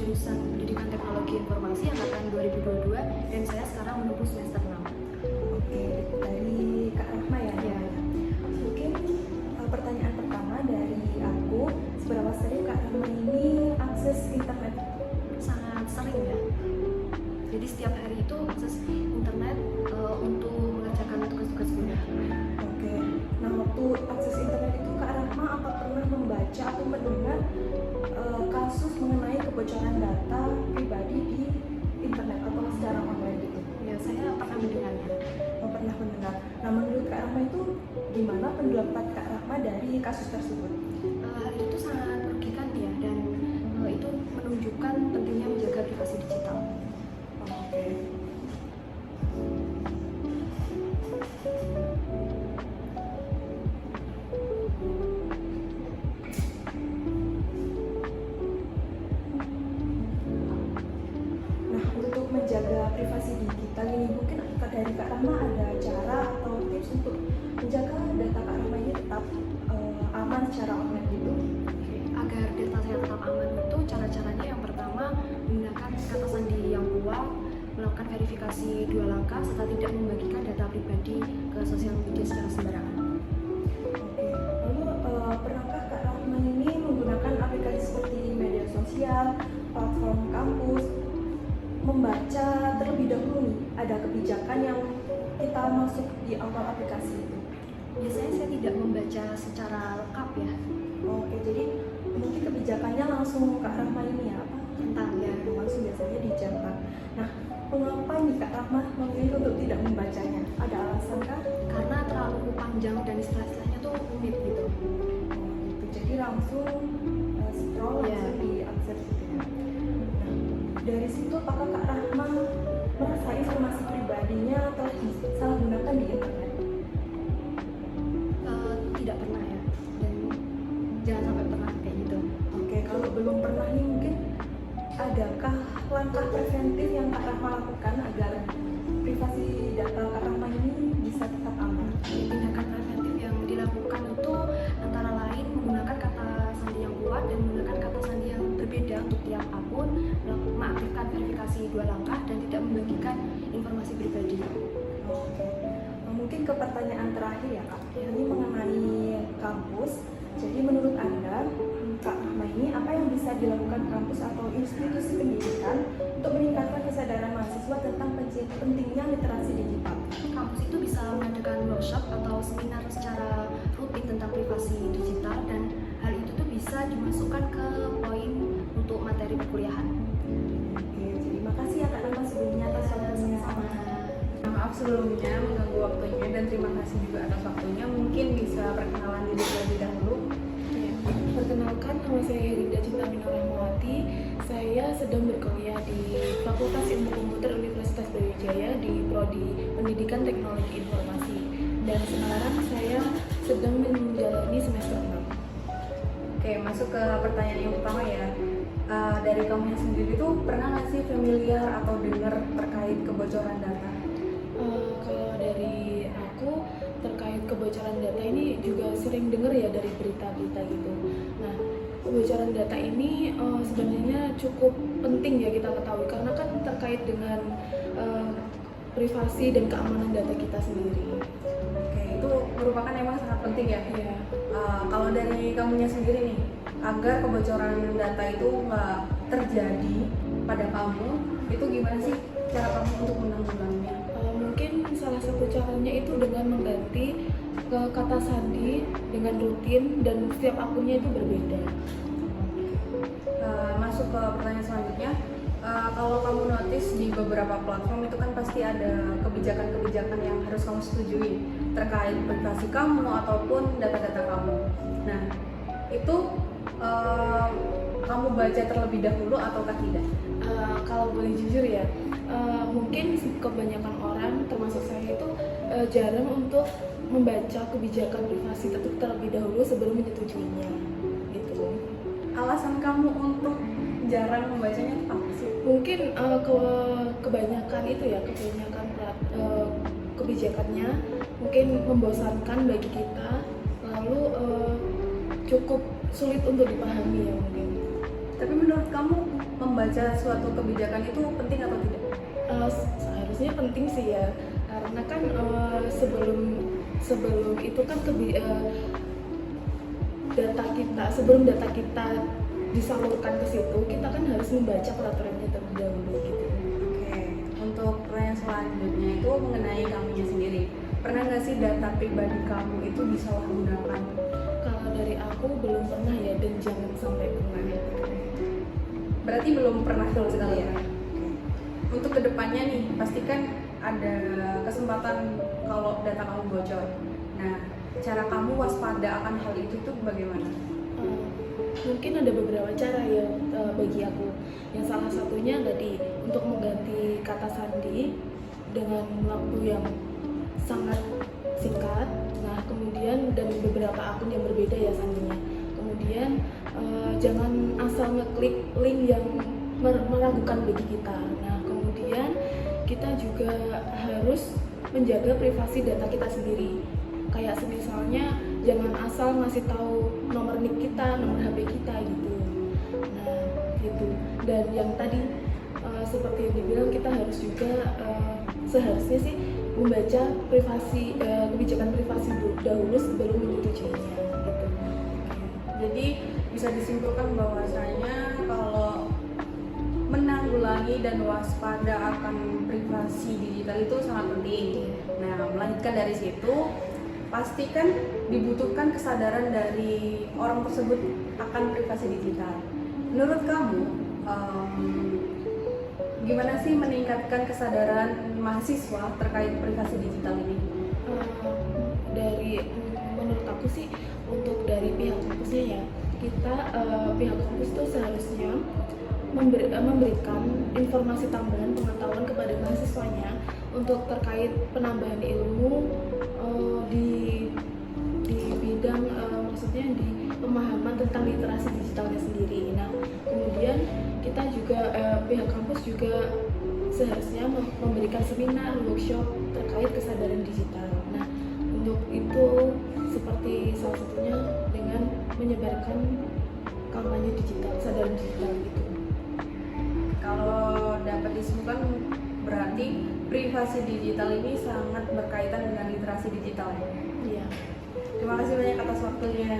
jurusan Pendidikan Teknologi Informasi angkatan 2022 dan saya sekarang menempuh semester 6. Oke, dari Kak Rahma ya? Iya. Mungkin pertanyaan pertama dari aku, seberapa sering Kak Rahma ini akses internet? Sangat sering ya. Jadi setiap hari itu akses internet untuk mengerjakan tugas-tugas kuliah. Oke, nah waktu akses internet itu Kak Rahma apa pernah membaca atau mendengar kasus mengenai kebocoran data pribadi di internet atau secara online gitu? Ya, saya pernah mendengarnya. Pernah mendengar. Nah, menurut Kak Rahma itu gimana pendapat Kak Rahma dari kasus tersebut? Hal itu tuh sangat merugikan ya, dan itu menunjukkan pentingnya menjaga privasi digital. Oke. Nah, untuk menjaga privasi digital ini mungkin dari Kak Rahma ada cara atau tips untuk menjaga data Kak Rahma ini tetap aman secara online gitu? Agar data saya tetap aman itu cara-caranya yang pertama menggunakan kata sandi yang kuat, melakukan verifikasi 2 langkah, serta tidak membagikan data pribadi ke sosial media secara sembarangan. Oke, lalu pernahkah Kak Rahma ini menggunakan aplikasi seperti media sosial, platform kampus, membaca terlebih dahulu nih, ada kebijakan yang kita masuk di awal aplikasi itu? Biasanya saya tidak membaca secara lengkap ya, Oke, jadi mungkin kebijakannya langsung Kak Rahma ini ya, tentang ya. langsung biasanya dicatat. Nah, mengapa nih Kak Rahma memilih untuk tidak membacanya? Ada alasan kah? Karena terlalu panjang dan istilah-istilahnya tuh rumit gitu. Gitu. Jadi langsung scroll Iya. langsung diakses gitu ya. Nah, dari situ apakah Kak Rahma merasa informasi pribadinya telah disalahgunakan di internet? Tidak pernah ya, dan jangan sampai pernah kayak gitu. Oke, kalau belum pernah nih mungkin adakah langkah preventif yang Kak Rahma lakukan agar privasi data Kak Rahma ini bisa tetap aman? Tindakan preventif yang dilakukan itu antara lain menggunakan kata sandi yang kuat dan menggunakan kata sandi yang berbeda untuk tiap akun, mengaktifkan verifikasi 2 langkah, dan tidak membagikan informasi pribadi. Oke. Nah, mungkin ke pertanyaan terakhir ya Kak, ini mengenai kampus. Jadi menurut Anda, Kak Rahma ini apa yang bisa dilakukan kampus atau institusi pendidikan untuk meningkatkan kesadaran mahasiswa tentang pentingnya literasi digital? Kampus itu bisa mengadakan workshop atau seminar secara rutin tentang privasi digital, dan hal itu tuh bisa dimasukkan ke poin untuk materi perkuliahan. Oke, terima kasih ya Kak Rahma sebelumnya atas waktunya. Maaf sebelumnya mengganggu waktunya, dan terima kasih juga atas waktunya. Mungkin bisa perkenalan diri terlebih dahulu. Ya, perkenalkan, nama saya Herinda Cinta Rahmawati. Saya sedang berkuliah di Fakultas Ilmu Komputer Universitas Brawijaya di Prodi Pendidikan Teknologi Informasi. Dan sekarang saya sedang menjalani semester 6. Oke, masuk ke pertanyaan yang pertama ya. Dari kamu sendiri tuh pernah nggak sih familiar atau dengar terkait kebocoran data? Kalau dari aku terkait kebocoran data ini juga sering dengar ya dari berita-berita gitu. Nah, kebocoran data ini sebenarnya cukup penting ya kita ketahui, karena kan terkait dengan privasi dan keamanan data kita sendiri. Oke, itu merupakan emang sangat penting ya. Ya, Kalau dari kamunya sendiri nih, agar kebocoran data itu nggak terjadi pada kamu, itu gimana sih cara kamu untuk menanggulanginya? mungkin salah satu caranya itu dengan mengganti ke kata sandi dengan rutin, dan setiap akunnya itu berbeda. Masuk ke pertanyaan selanjutnya. Kalau kamu notice di beberapa platform itu kan pasti ada kebijakan-kebijakan yang harus kamu setujui terkait privasi kamu ataupun data-data kamu. Nah, itu kamu baca terlebih dahulu ataukah tidak? Kalau boleh jujur ya, mungkin kebanyakan orang termasuk saya itu jarang untuk membaca kebijakan privasi itu terlebih dahulu sebelum menyetujuinya gitu. Alasan kamu untuk jarang membacanya itu apa sih? Mungkin kebanyakan itu ya, kebijakannya mungkin membosankan bagi kita, lalu cukup sulit untuk dipahami ya mungkin. Tapi menurut kamu membaca suatu kebijakan itu penting atau tidak? Seharusnya penting sih ya, karena kan sebelum itu kan sebelum data kita disalurkan ke situ, kita kan harus membaca peraturannya terlebih dahulu gitu. Oke, untuk pertanyaan selanjutnya itu mengenai kamunya sendiri. Pernah nggak sih data pribadi kamu itu disalahgunakan? Kalau dari aku belum pernah ya, dan jangan sampai pernah ya. Berarti belum pernah sama sekali ya? Untuk kedepannya nih, pastikan ada kesempatan kalau data kamu bocor. Nah, cara kamu waspada akan hal itu tuh bagaimana? Mungkin ada beberapa cara ya bagi aku. Yang salah satunya tadi untuk mengganti kata sandi dengan waktu yang sangat singkat. Nah, kemudian dan beberapa akun yang berbeda ya sandinya. Kemudian jangan asal ngeklik link yang meragukan bagi kita. Nah, kemudian kita juga harus menjaga privasi data kita sendiri. Kayak misalnya jangan asal ngasih tahu nomor NIK kita, nomor HP kita gitu. Nah, gitu. Dan yang tadi seperti yang dibilang, kita harus juga seharusnya sih membaca kebijakan privasi dahulu sebelum menyetujuinya gitu. Jadi bisa disimpulkan bahwasanya kalau menanggulangi dan waspada akan privasi digital itu sangat penting. Nah, melanjutkan dari situ, pastikan dibutuhkan kesadaran dari orang tersebut akan privasi digital. Menurut kamu, gimana sih meningkatkan kesadaran mahasiswa terkait privasi digital ini? Menurut aku sih, untuk dari pihak kampusnya ya, kita pihak kampus itu seharusnya memberikan informasi tambahan pengetahuan kepada mahasiswanya untuk terkait penambahan ilmu di bidang maksudnya di pemahaman tentang literasi digitalnya sendiri. Nah, kemudian kita juga pihak kampus juga seharusnya memberikan seminar, workshop terkait kesadaran digital. Nah, untuk itu seperti salah satunya dengan menyebarkan kampanye digital, kesadaran digital gitu. Kalau dapat disimpulkan, berarti privasi digital ini sangat berkaitan dengan literasi digital. Iya. Terima kasih banyak atas waktunya.